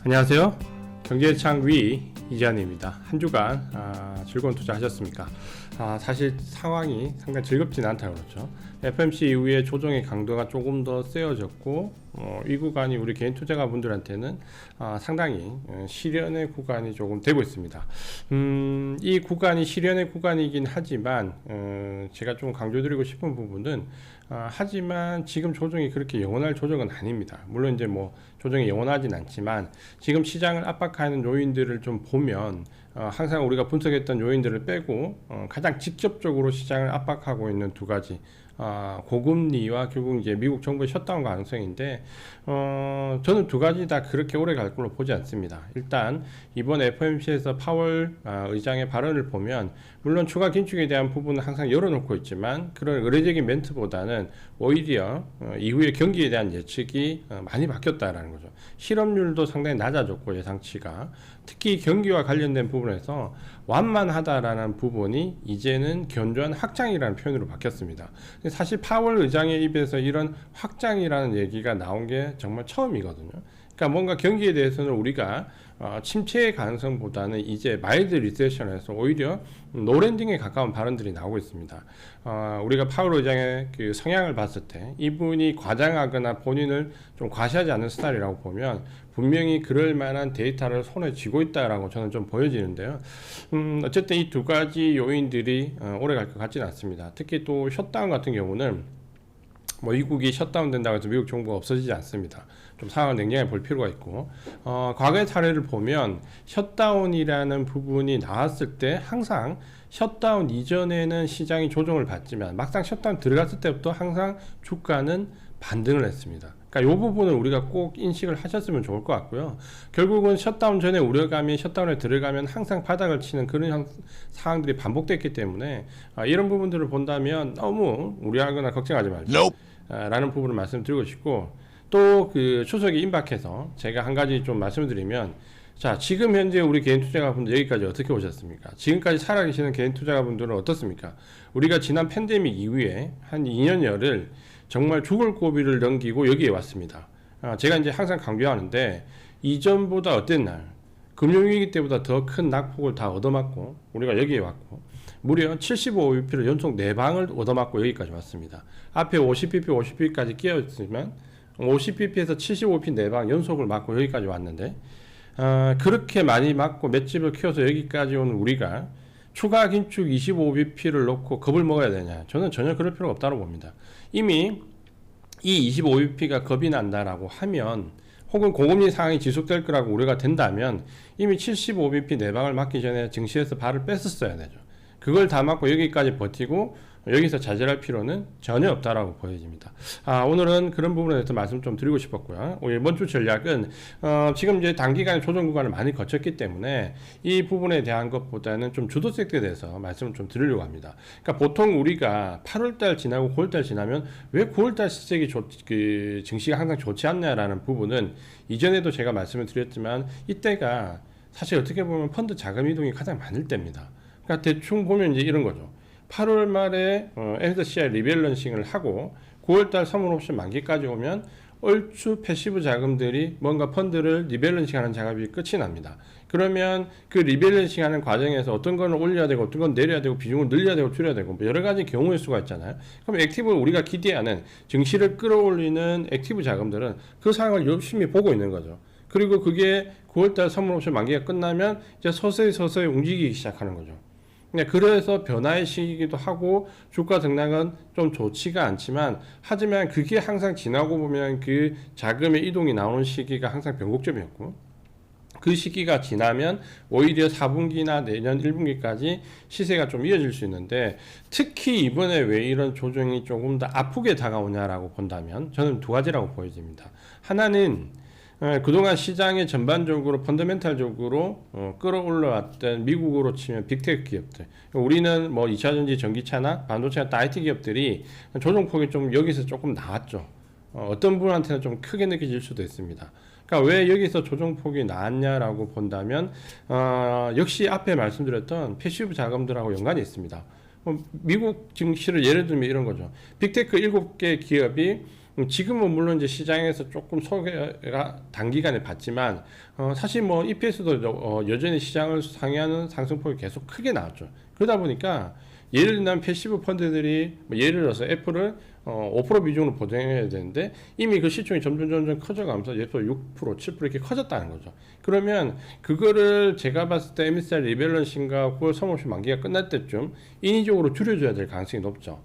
안녕하세요. 경제창위 이재환입니다. 한 주간 즐거운 투자 하셨습니까? 사실 상황이 상당히 즐겁지는 않다고 그렇죠. FMC 이후에 조정의 강도가 조금 더 세워졌고 이 구간이 우리 개인 투자가분들한테는 상당히 실현의 구간이 조금 되고 있습니다. 이 구간이 실현의 구간이긴 하지만 제가 좀 강조드리고 싶은 부분은 하지만 지금 조정이 그렇게 영원할 조정은 아닙니다. 물론 이제 뭐 조정이 영원하진 않지만 지금 시장을 압박하는 요인들을 좀 보면 항상 우리가 분석했던 요인들을 빼고 가장 직접적으로 시장을 압박하고 있는 두 가지 고금리와 결국 이제 미국 정부의 셧다운 가능성인데 저는 두 가지 다 그렇게 오래 갈 걸로 보지 않습니다. 일단 이번 FOMC에서 파월 의장의 발언을 보면 물론 추가 긴축에 대한 부분은 항상 열어놓고 있지만 그런 의례적인 멘트보다는 오히려 이후에 경기에 대한 예측이 많이 바뀌었다라는 거죠. 실업률도 상당히 낮아졌고 예상치가 특히 경기와 관련된 부분에서 완만하다라는 부분이 이제는 견조한 확장이라는 표현으로 바뀌었습니다. 사실 파월 의장의 입에서 이런 확장이라는 얘기가 나온 게 정말 처음이거든요. 그러니까 뭔가 경기에 대해서는 우리가 침체의 가능성보다는 이제 마일드 리세션에서 오히려 노랜딩에 가까운 발언들이 나오고 있습니다. 우리가 파월 의장의 그 성향을 봤을 때 이분이 과장하거나 본인을 좀 과시하지 않는 스타일이라고 보면 분명히 그럴 만한 데이터를 손에 쥐고 있다라고 저는 좀 보여지는데요. 어쨌든 이 두 가지 요인들이 오래 갈 것 같지는 않습니다. 특히 또 셧다운 같은 경우는 뭐 미국이 셧다운 된다고 해서 미국 정부가 없어지지 않습니다. 좀 상황을 냉정하게 볼 필요가 있고 과거의 사례를 보면 셧다운이라는 부분이 나왔을 때 항상 셧다운 이전에는 시장이 조정을 받지만 막상 셧다운 들어갔을 때부터 항상 주가는 반등을 했습니다. 그러니까 이 부분을 우리가 꼭 인식을 하셨으면 좋을 것 같고요. 결국은 셧다운 전에 우려감이 셧다운에 들어가면 항상 바닥을 치는 그런 상황들이 반복됐기 때문에 이런 부분들을 본다면 너무 우려하거나 걱정하지 말자 라는 부분을 말씀드리고 싶고 또 그 추석이 임박해서 제가 한 가지 좀 말씀을 드리면 자, 지금 현재 우리 개인 투자가분들 여기까지 어떻게 오셨습니까? 지금까지 살아계시는 개인 투자가분들은 어떻습니까? 우리가 지난 팬데믹 이후에 한 2년여를 정말 죽을 고비를 넘기고 여기에 왔습니다. 제가 이제 항상 강조하는데 이전보다 어땠나요? 금융위기 때보다 더 큰 낙폭을 다 얻어맞고 우리가 여기에 왔고 무려 75bp를 연속 4방을 얻어맞고 여기까지 왔습니다. 앞에 50bp, 50bp까지 끼어있으면 50bp에서 75bp 4방 연속을 맞고 여기까지 왔는데 그렇게 많이 맞고 맷집을 키워서 여기까지 온 우리가 추가 긴축 25bp를 놓고 겁을 먹어야 되냐? 저는 전혀 그럴 필요가 없다고 봅니다. 이미 이 25bp가 겁이 난다라고 하면 혹은 고금리 상황이 지속될 거라고 우려가 된다면 이미 75bp 4방을 맞기 전에 증시에서 발을 뺐었어야 되죠. 그걸 다 맞고 여기까지 버티고 여기서 좌절할 필요는 전혀 없다라고 보여집니다. 오늘은 그런 부분에 대해서 말씀 좀 드리고 싶었고요. 이번 주 전략은 지금 이제 단기간 조정 구간을 많이 거쳤기 때문에 이 부분에 대한 것보다는 좀 주도 섹터에 대해서 말씀을 좀 드리려고 합니다. 그러니까 보통 우리가 8월달 지나고 9월달 지나면 왜 9월달 실적이 그 증시가 항상 좋지 않냐라는 부분은 이전에도 제가 말씀을 드렸지만 이때가 사실 어떻게 보면 펀드 자금 이동이 가장 많을 때입니다. 그러니까 대충 보면 이제 이런 거죠. 8월 말에 NSCI 리밸런싱을 하고 9월달 선물옵션 만기까지 오면 얼추 패시브 자금들이 뭔가 펀드를 리밸런싱하는 작업이 끝이 납니다. 그러면 그 리밸런싱하는 과정에서 어떤 건 올려야 되고 어떤 건 내려야 되고 비중을 늘려야 되고 줄여야 되고 여러 가지 경우일 수가 있잖아요. 그럼 액티브를 우리가 기대하는 증시를 끌어올리는 액티브 자금들은 그 상황을 열심히 보고 있는 거죠. 그리고 그게 9월달 선물옵션 만기가 끝나면 이제 서서히 움직이기 시작하는 거죠. 그래서 변화의 시기이기도 하고 주가 등락은 좀 좋지가 않지만 하지만 그게 항상 지나고 보면 그 자금의 이동이 나오는 시기가 항상 변곡점이었고 그 시기가 지나면 오히려 4분기나 내년 1분기까지 시세가 좀 이어질 수 있는데 특히 이번에 왜 이런 조정이 조금 더 아프게 다가오냐라고 본다면 저는 두 가지라고 보여집니다. 하나는 그동안 시장에 전반적으로 펀더멘탈적으로 끌어올라왔던 미국으로 치면 빅테크 기업들 우리는 뭐 2차전지 전기차나 반도체나 IT 기업들이 조정폭이 좀 여기서 조금 나왔죠. 어떤 분한테는 좀 크게 느껴질 수도 있습니다. 그러니까 왜 여기서 조정폭이 나왔냐라고 본다면 역시 앞에 말씀드렸던 패시브 자금들하고 연관이 있습니다. 미국 증시를 예를 들면 이런 거죠. 빅테크 7개 기업이 지금은 물론 이제 시장에서 조금 소개가 단기간에 받지만 사실 뭐 EPS도 여전히 시장을 상회하는 상승폭이 계속 크게 나왔죠. 그러다 보니까 예를 들면 패시브 펀드들이 뭐 예를 들어서 애플을 5% 비중으로 보정해야 되는데 이미 그 시총이 점점 커져가면서 예를 들어 6%, 7% 이렇게 커졌다는 거죠. 그러면 그거를 제가 봤을 때 MSCI 리밸런싱과 9월 선물옵션 만기가 끝날 때쯤 인위적으로 줄여줘야 될 가능성이 높죠.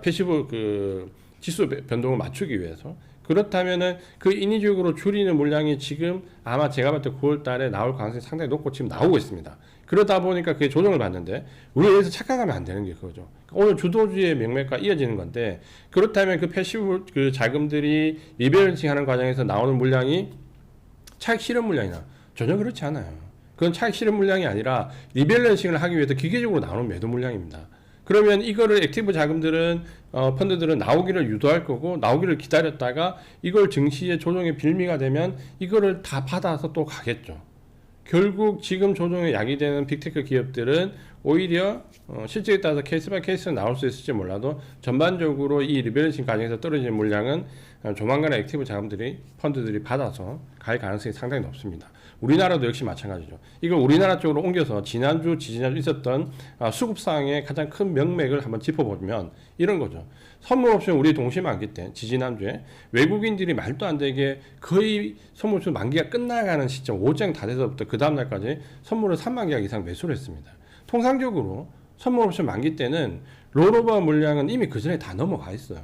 패시브 그 지수 변동을 맞추기 위해서. 그렇다면은 그 인위적으로 줄이는 물량이 지금 아마 제가 봤을 때 9월 달에 나올 가능성이 상당히 높고 지금 나오고 있습니다. 그러다 보니까 그게 조정을 받는데 우리가 여기서 착각하면 안 되는 게 그거죠. 오늘 주도주의 명맥과 이어지는 건데 그렇다면 그 패시브 그 자금들이 리밸런싱 하는 과정에서 나오는 물량이 차익 실현 물량이나 전혀 그렇지 않아요. 그건 차익 실현 물량이 아니라 리밸런싱을 하기 위해서 기계적으로 나오는 매도 물량입니다. 그러면 이거를 액티브 자금들은 펀드들은 나오기를 유도할 거고 나오기를 기다렸다가 이걸 증시의 조정의 빌미가 되면 이거를 다 받아서 또 가겠죠. 결국 지금 조정에 야기되는 빅테크 기업들은 오히려 실제에 따라서 케이스 바이 케이스는 나올 수 있을지 몰라도 전반적으로 이 리밸런싱 과정에서 떨어지는 물량은 조만간에 액티브 자금들이 펀드들이 받아서 갈 가능성이 상당히 높습니다. 우리나라도 역시 마찬가지죠. 이걸 우리나라 쪽으로 옮겨서 지난주, 지지난주 있었던 수급상의 가장 큰 명맥을 한번 짚어보면 이런 거죠. 선물옵션 우리 동시 만기 때 지지난주에 외국인들이 말도 안 되게 거의 선물옵션 만기가 끝나가는 시점 5장 다 돼서부터 그 다음날까지 선물을 3만 계약 이상 매수를 했습니다. 통상적으로 선물옵션 만기 때는 롤오버 물량은 이미 그 전에 다 넘어가 있어요.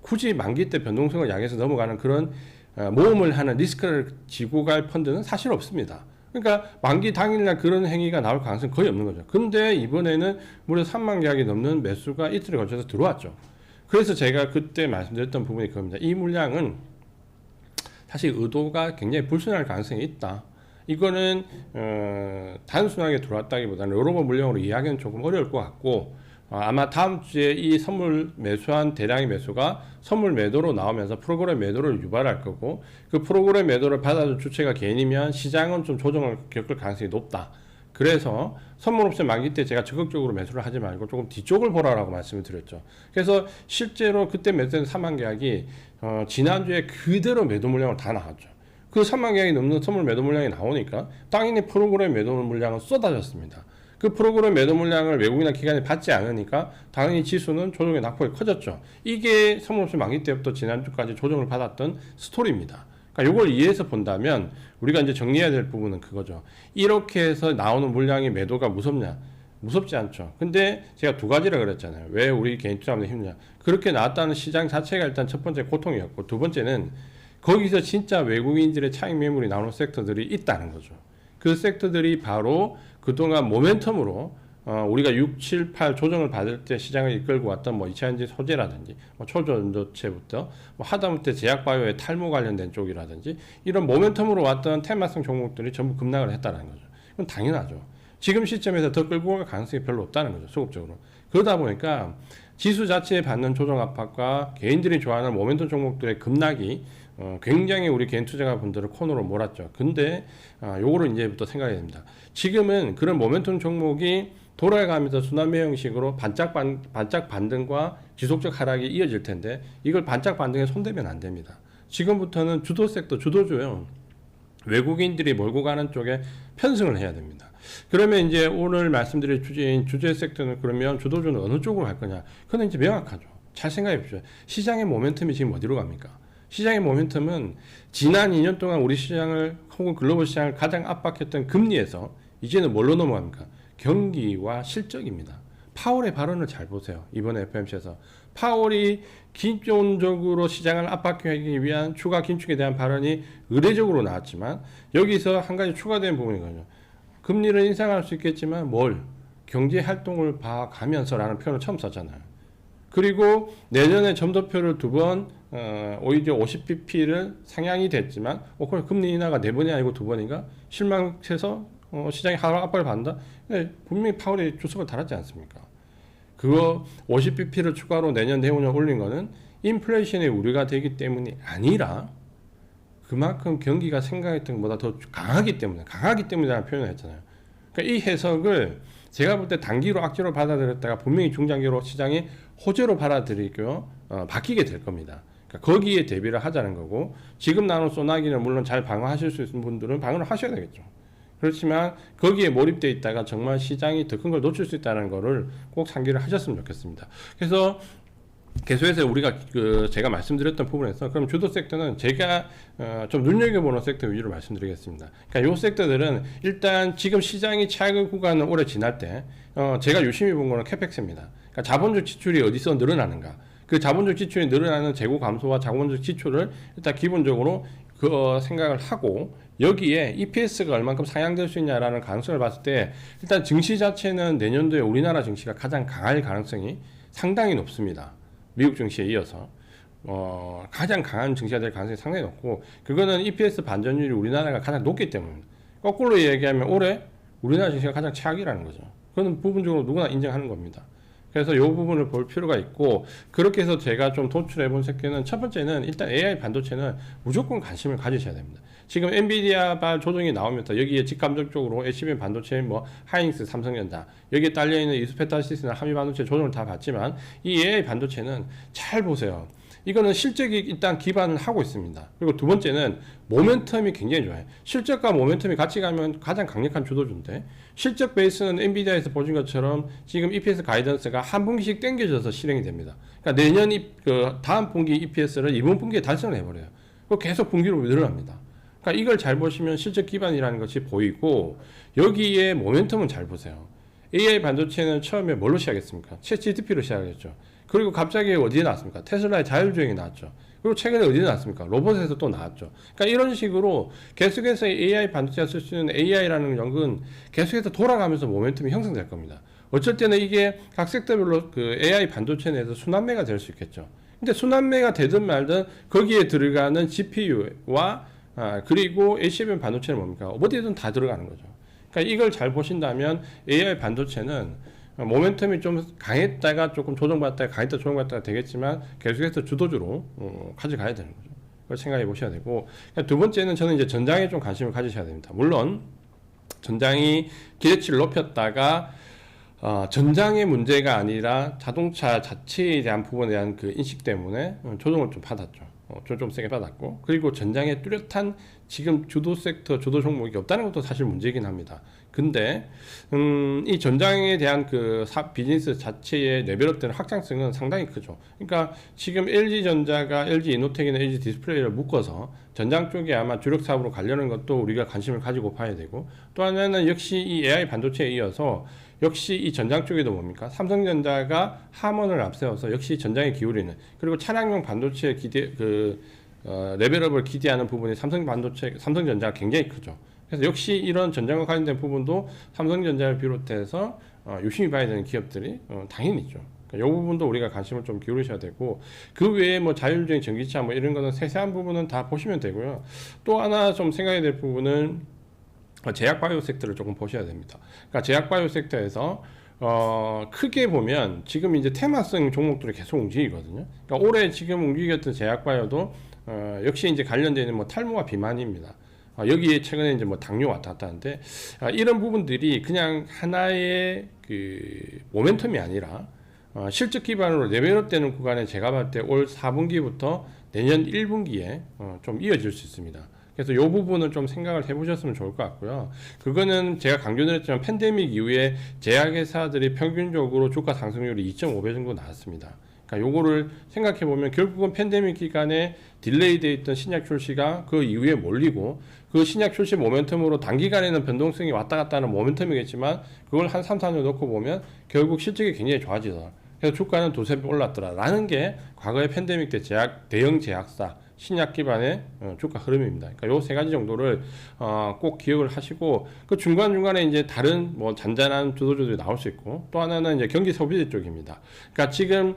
굳이 만기 때 변동성을 양해해서 넘어가는 그런 모험을 하는 리스크를 지고 갈 펀드는 사실 없습니다. 그러니까 만기 당일날 그런 행위가 나올 가능성이 거의 없는 거죠. 근데 이번에는 무려 3만 계약이 넘는 매수가 이틀에 걸쳐서 들어왔죠. 그래서 제가 그때 말씀드렸던 부분이 그겁니다. 이 물량은 사실 의도가 굉장히 불순할 가능성이 있다. 이거는 단순하게 들어왔다기보다는 여러 번 물량으로 이해하기는 조금 어려울 것 같고 아마 다음 주에 이 선물 매수한 대량의 매수가 선물 매도로 나오면서 프로그램 매도를 유발할 거고 그 프로그램 매도를 받아줄 주체가 개인이면 시장은 좀 조정을 겪을 가능성이 높다. 그래서 선물옵션 만기 때 제가 적극적으로 매수를 하지 말고 조금 뒤쪽을 보라라고 말씀을 드렸죠. 그래서 실제로 그때 매수된 3만 계약이 지난주에 그대로 매도 물량으로 다 나왔죠. 그 3만 계약이 넘는 선물 매도 물량이 나오니까 당연히 프로그램 매도 물량은 쏟아졌습니다. 그 프로그램 매도 물량을 외국이나 기관이 받지 않으니까 당연히 지수는 조정의 낙폭이 커졌죠. 이게 선물옵션 만기 때부터 지난주까지 조정을 받았던 스토리입니다. 그러니까 이걸 이해해서 본다면 우리가 이제 정리해야 될 부분은 그거죠. 이렇게 해서 나오는 물량이 매도가 무섭냐? 무섭지 않죠. 근데 제가 두 가지라 그랬잖아요. 왜 우리 개인 투자하는 힘드냐? 그렇게 나왔다는 시장 자체가 일단 첫 번째 고통이었고 두 번째는 거기서 진짜 외국인들의 차익 매물이 나오는 섹터들이 있다는 거죠. 그 섹터들이 바로 그동안 모멘텀으로 우리가 6, 7, 8 조정을 받을 때 시장을 이끌고 왔던 뭐 2차전지 소재라든지 뭐 초전도체부터 뭐 하다못해 제약바이오의 탈모 관련된 쪽이라든지 이런 모멘텀으로 왔던 테마성 종목들이 전부 급락을 했다는 거죠. 그건 당연하죠. 지금 시점에서 더 끌고 갈 가능성이 별로 없다는 거죠. 소극적으로. 그러다 보니까 지수 자체에 받는 조정 압박과 개인들이 좋아하는 모멘텀 종목들의 급락이 굉장히 우리 개인 투자가 분들을 코너로 몰았죠. 근데 요거를 이제부터 생각해야 됩니다. 지금은 그런 모멘텀 종목이 돌아가면서 순환매 형식으로 반짝 반등과 지속적 하락이 이어질 텐데 이걸 반짝 반등에 손대면 안 됩니다. 지금부터는 주도 섹터, 주도주요. 외국인들이 몰고 가는 쪽에 편승을 해야 됩니다. 그러면 이제 오늘 말씀드릴 주제인 주제 섹터는 그러면 주도주는 어느 쪽으로 갈 거냐? 그건 이제 명확하죠. 잘 생각해 보십시오. 시장의 모멘텀이 지금 어디로 갑니까? 시장의 모멘텀은 지난 2년 동안 우리 시장을 혹은 글로벌 시장을 가장 압박했던 금리에서 이제는 뭘로 넘어갑니까? 경기와 실적입니다. 파월의 발언을 잘 보세요. 이번에 FOMC에서 파월이 기존적으로 시장을 압박하기 위한 추가 긴축에 대한 발언이 의례적으로 나왔지만 여기서 한 가지 추가된 부분이거든요. 금리를 인상할 수 있겠지만 경제 활동을 봐가면서라는 표현을 처음 썼잖아요. 그리고 내년에 점도표를 두 번 오히려 50bp를 상향이 됐지만 그럼 금리 인하가 4번이 아니고 2번인가? 실망해서 시장이 하락 압박을 받는다? 근데 분명히 파월이 주석을 달았지 않습니까? 그거 50bp를 추가로 내년 내후년 올린 거는 인플레이션의 우려가 되기 때문이 아니라 그만큼 경기가 생각했던 것보다 더 강하기 때문이라는 표현을 했잖아요. 그러니까 이 해석을 제가 볼 때 단기로 악재로 받아들였다가 분명히 중장기로 시장이 호재로 받아들이고 바뀌게 될 겁니다. 그러니까 거기에 대비를 하자는 거고, 지금 나오는 소나기는 물론 잘 방어하실 수 있는 분들은 방어를 하셔야 되겠죠. 그렇지만 거기에 몰입돼 있다가 정말 시장이 더 큰 걸 놓칠 수 있다는 거를 꼭 상기를 하셨으면 좋겠습니다. 그래서 계속해서 우리가 제가 말씀드렸던 부분에서, 그럼 주도 섹터는 제가 좀 눈여겨보는 섹터 위주로 말씀드리겠습니다. 그러니까 이 섹터들은 일단 지금 시장이 최악의 구간을 오래 지날 때 제가 유심히 본 거는 캐펙스입니다. 그러니까 자본적 지출이 어디서 늘어나는가, 그 자본적 지출이 늘어나는 재고 감소와 자본적 지출을 일단 기본적으로 생각을 하고, 여기에 EPS가 얼만큼 상향될 수 있냐라는 가능성을 봤을 때, 일단 증시 자체는 내년도에 우리나라 증시가 가장 강할 가능성이 상당히 높습니다. 미국 증시에 이어서 가장 강한 증시가 될 가능성이 상당히 높고, 그거는 EPS 반전율이 우리나라가 가장 높기 때문입니다. 거꾸로 얘기하면 올해 우리나라 증시가 가장 최악이라는 거죠. 그건 부분적으로 누구나 인정하는 겁니다. 그래서 이 부분을 볼 필요가 있고, 그렇게 해서 제가 좀 도출해 본 새끼는, 첫 번째는 일단 AI 반도체는 무조건 관심을 가지셔야 됩니다. 지금 엔비디아발 조정이 나오면서 여기에 직감적적으로 HBM 반도체, 뭐 하이닉스, 삼성전자, 여기에 딸려있는 이수페타시스나 하미 반도체 조정을 다 봤지만, 이 AI 반도체는 잘 보세요. 이거는 실적이 일단 기반을 하고 있습니다. 그리고 두 번째는 모멘텀이 굉장히 좋아요. 실적과 모멘텀이 같이 가면 가장 강력한 주도주인데, 실적 베이스는 엔비디아에서 보신 것처럼 지금 EPS 가이던스가 한 분기씩 땡겨져서 실행이 됩니다. 그러니까 내년 다음 분기 EPS를 이번 분기에 달성을 해버려요. 그리고 계속 분기로 늘어납니다. 그러니까 이걸 잘 보시면 실적 기반이라는 것이 보이고, 여기에 모멘텀은 잘 보세요. AI 반도체는 처음에 뭘로 시작했습니까? 챗 GPT로 시작했죠. 그리고 갑자기 어디에 나왔습니까? 테슬라의 자율주행이 나왔죠. 그리고 최근에 어디에 나왔습니까? 로봇에서 또 나왔죠. 그러니까 이런 식으로 계속해서 AI 반도체가 쓸 수 있는 AI라는 연구는 계속해서 돌아가면서 모멘텀이 형성될 겁니다. 어쩔 때는 이게 각 섹터별로 그 AI 반도체 내에서 순환매가 될 수 있겠죠. 근데 순환매가 되든 말든 거기에 들어가는 GPU와 그리고 HBM 반도체는 뭡니까? 어디든 다 들어가는 거죠. 그러니까 이걸 잘 보신다면 AI 반도체는 모멘텀이 좀 강했다가 조금 조정받다가 강했다 조정받다가 되겠지만, 계속해서 주도주로 가져가야 되는 거죠. 그걸 생각해 보셔야 되고, 그러니까 두 번째는 저는 이제 전장에 좀 관심을 가지셔야 됩니다. 물론 전장이 기대치를 높였다가 전장의 문제가 아니라 자동차 자체에 대한 부분에 대한 그 인식 때문에 조정을 좀 받았죠. 좀 세게 받았고, 그리고 전장에 뚜렷한 지금 주도 섹터, 주도 종목이 없다는 것도 사실 문제이긴 합니다. 근데 이 전장에 대한 그 비즈니스 자체의 레벨업되는 확장성은 상당히 크죠. 그러니까 지금 LG전자가 LG이노텍이나 LG디스플레이를 묶어서 전장 쪽에 아마 주력 사업으로 가려는 것도 우리가 관심을 가지고 봐야 되고, 또 하나는 역시 이 AI 반도체에 이어서 역시 이 전장 쪽에도 뭡니까? 삼성전자가 함원을 앞세워서 역시 전장에 기울이는, 그리고 차량용 반도체 레벨업을 기대하는 부분이 삼성전자가 굉장히 크죠. 그래서 역시 이런 전장과 관련된 부분도 삼성전자를 비롯해서 유심히 봐야 되는 기업들이 당연히 있죠. 그러니까 이 부분도 우리가 관심을 좀 기울이셔야 되고, 그 외에 뭐 자율주행 전기차 뭐 이런 거는 세세한 부분은 다 보시면 되고요. 또 하나 좀 생각해야 될 부분은 제약바이오 섹터를 조금 보셔야 됩니다. 그러니까 제약바이오 섹터에서 크게 보면 지금 이제 테마성 종목들이 계속 움직이거든요. 그러니까 올해 지금 움직였던 제약바이오도 역시 이제 관련되는 뭐 탈모와 비만입니다. 여기에 최근에 이제 뭐 당뇨 왔다 갔다 하는데, 이런 부분들이 그냥 하나의 그 모멘텀이 아니라 실적 기반으로 레벨업 되는 구간에 제가 봤을 때 올 4분기부터 내년 1분기에 좀 이어질 수 있습니다. 그래서 이 부분을 좀 생각을 해보셨으면 좋을 것 같고요. 그거는 제가 강조드렸지만 팬데믹 이후에 제약회사들이 평균적으로 주가 상승률이 2.5배 정도 나왔습니다. 그러니까 요거를 생각해 보면 결국은 팬데믹 기간에 딜레이 돼 있던 신약 출시가 그 이후에 몰리고, 그 신약 출시 모멘텀으로 단기간에는 변동성이 왔다 갔다 하는 모멘텀이겠지만, 그걸 한 3, 4년 놓고 보면 결국 실적이 굉장히 좋아지더라. 그래서 주가는 두세 배 올랐더라 라는 게 과거의 팬데믹 때 대형 제약사 신약 기반의 주가 흐름입니다. 그러니까 요 세 가지 정도를 꼭 기억을 하시고, 그 중간중간에 이제 다른 뭐 잔잔한 주도주들이 나올 수 있고, 또 하나는 이제 경기 소비재 쪽입니다. 그러니까 지금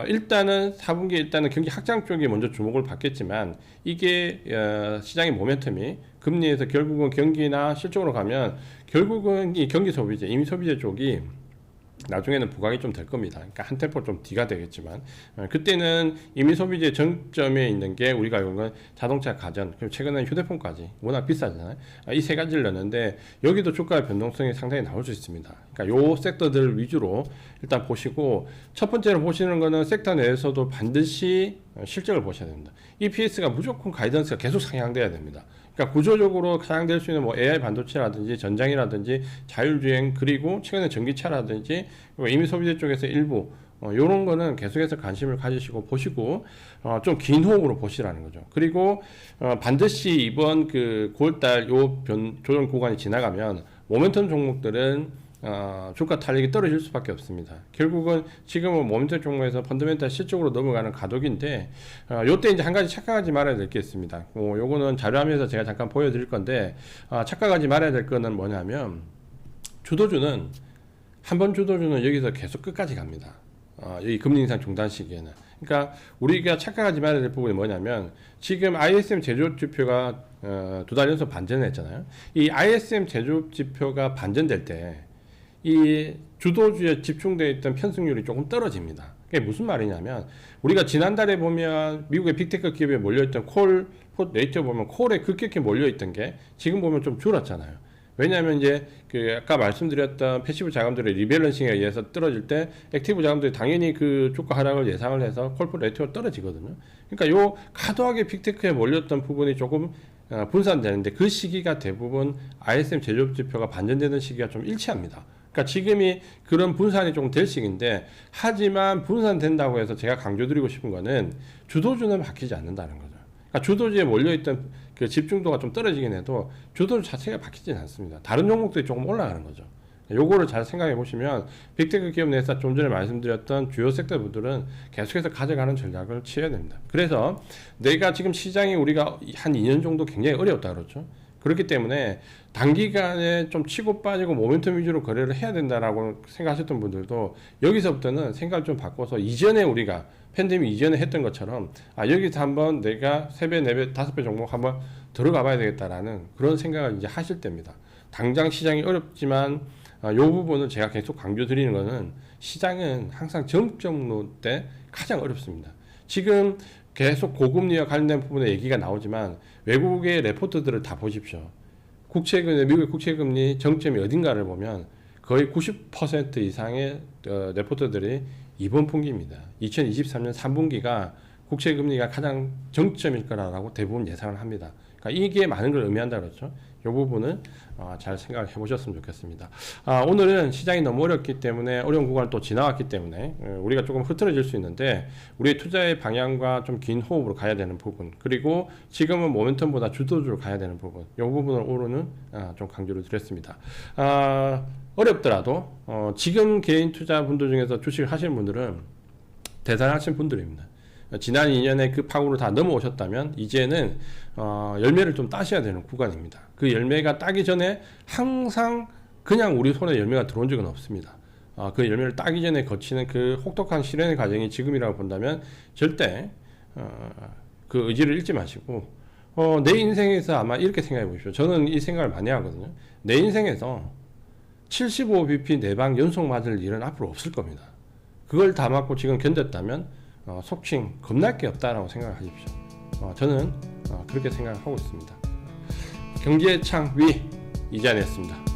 일단은 4분기 일단은 경기 확장 쪽이 먼저 주목을 받겠지만, 이게 시장의 모멘텀이 금리에서 결국은 경기나 실적으로 가면 결국은 이 경기 소비재, 임시 소비재 쪽이 나중에는 부각이 좀 될 겁니다. 그러니까 한 템포 좀 뒤가 되겠지만 그때는 이미 소비재 정점에 있는 게 우리가 알고 있는 자동차, 가전, 그리고 최근에는 휴대폰까지 워낙 비싸잖아요. 이 세 가지를 넣는데 여기도 주가의 변동성이 상당히 나올 수 있습니다. 그러니까 요 섹터들 위주로 일단 보시고, 첫 번째로 보시는 거는 섹터 내에서도 반드시 실적을 보셔야 됩니다. EPS가 무조건 가이던스가 계속 상향돼야 됩니다. 그러니까 구조적으로 상향될 수 있는 뭐 AI 반도체라든지 전장이라든지 자율주행, 그리고 최근에 전기차라든지 이미 소비재 쪽에서 일부 요런 거는 계속해서 관심을 가지시고 보시고 좀 긴 호흡으로 보시라는 거죠. 그리고 반드시 이번 그 9월달 요 조정 구간이 지나가면 모멘텀 종목들은 주가 탄력이 떨어질 수밖에 없습니다. 결국은 지금은 모멘텀 종목에서 펀더멘탈 실적으로 넘어가는 가독인데, 요때 이제 한 가지 착각하지 말아야 될 게 있습니다. 요거는 자료화면에서 제가 잠깐 보여드릴 건데, 착각하지 말아야 될 거는 뭐냐면, 주도주는 한번 주도주는 여기서 계속 끝까지 갑니다. 여기 금리 인상 중단 시기에는. 그러니까 우리가 착각하지 말아야 될 부분이 뭐냐면, 지금 ISM 제조업 지표가 2달 연속 반전했잖아요. 이 ISM 제조업 지표가 반전될 때 이 주도주에 집중되어 있던 편승률이 조금 떨어집니다. 그게 무슨 말이냐면, 우리가 지난달에 보면 미국의 빅테크 기업에 몰려있던 콜 레이트 보면 콜에 급격히 몰려있던 게 지금 보면 좀 줄었잖아요. 왜냐하면 이제 그 아까 말씀드렸던 패시브 자금들의 리밸런싱에 의해서 떨어질 때 액티브 자금들이 당연히 그 주가 하락을 예상을 해서 콜 레이트가 떨어지거든요. 그러니까 요 과도하게 빅테크에 몰렸던 부분이 조금 분산되는데, 그 시기가 대부분 ISM 제조업 지표가 반전되는 시기가 좀 일치합니다. 그러니까 지금이 그런 분산이 좀 될 시기인데, 하지만 분산된다고 해서 제가 강조드리고 싶은 거는 주도주는 바뀌지 않는다는 거죠. 그러니까 주도주에 몰려있던 그 집중도가 좀 떨어지긴 해도 주도주 자체가 바뀌지는 않습니다. 다른 종목들이 조금 올라가는 거죠. 요거를 잘 생각해 보시면 빅테크 기업 내에서 좀 전에 말씀드렸던 주요 섹터분들은 계속해서 가져가는 전략을 취해야 됩니다. 그래서 내가 지금 시장이 우리가 한 2년 정도 굉장히 어려웠다 그렇죠. 그렇기 때문에 단기간에 좀 치고 빠지고 모멘텀 위주로 거래를 해야 된다라고 생각하셨던 분들도 여기서부터는 생각을 좀 바꿔서, 이전에 우리가 팬데믹 이전에 했던 것처럼 여기서 한번 내가 3배, 4배, 5배 종목 한번 들어가 봐야 되겠다라는 그런 생각을 이제 하실 때입니다. 당장 시장이 어렵지만 요 부분은 제가 계속 강조드리는 거는, 시장은 항상 정점로 때 가장 어렵습니다. 지금 계속 고금리와 관련된 부분에 얘기가 나오지만 외국의 레포트들을 다 보십시오. 미국의 국채금리 정점이 어딘가를 보면 거의 90% 이상의 레포트들이 이번 분기입니다. 2023년 3분기가 국채금리가 가장 정점일 거라고 대부분 예상을 합니다. 그러니까 이게 많은 걸 의미한다 그렇죠. 이 부분은 잘 생각을 해보셨으면 좋겠습니다. 오늘은 시장이 너무 어렵기 때문에, 어려운 구간을 또 지나왔기 때문에 우리가 조금 흐트러질 수 있는데, 우리의 투자의 방향과 좀 긴 호흡으로 가야 되는 부분, 그리고 지금은 모멘텀보다 주도주로 가야 되는 부분, 이 부분을 오늘은 좀 강조를 드렸습니다. 어렵더라도 지금 개인 투자분들 중에서 주식을 하시는 분들은 대단하신 분들입니다. 지난 2년에 그 파고를 다 넘어오셨다면 이제는 열매를 좀 따셔야 되는 구간입니다. 그 열매가 따기 전에 항상 그냥 우리 손에 열매가 들어온 적은 없습니다. 그 열매를 따기 전에 거치는 그 혹독한 실현의 과정이 지금이라고 본다면 절대 그 의지를 잃지 마시고, 내 인생에서 아마 이렇게 생각해 보십시오. 저는 이 생각을 많이 하거든요. 내 인생에서 75bp 내방 연속 맞을 일은 앞으로 없을 겁니다. 그걸 다 맞고 지금 견뎠다면 속칭 겁날 게 없다라고 생각하십시오. 저는 그렇게 생각하고 있습니다. 경제의 창 위 이자연이었습니다.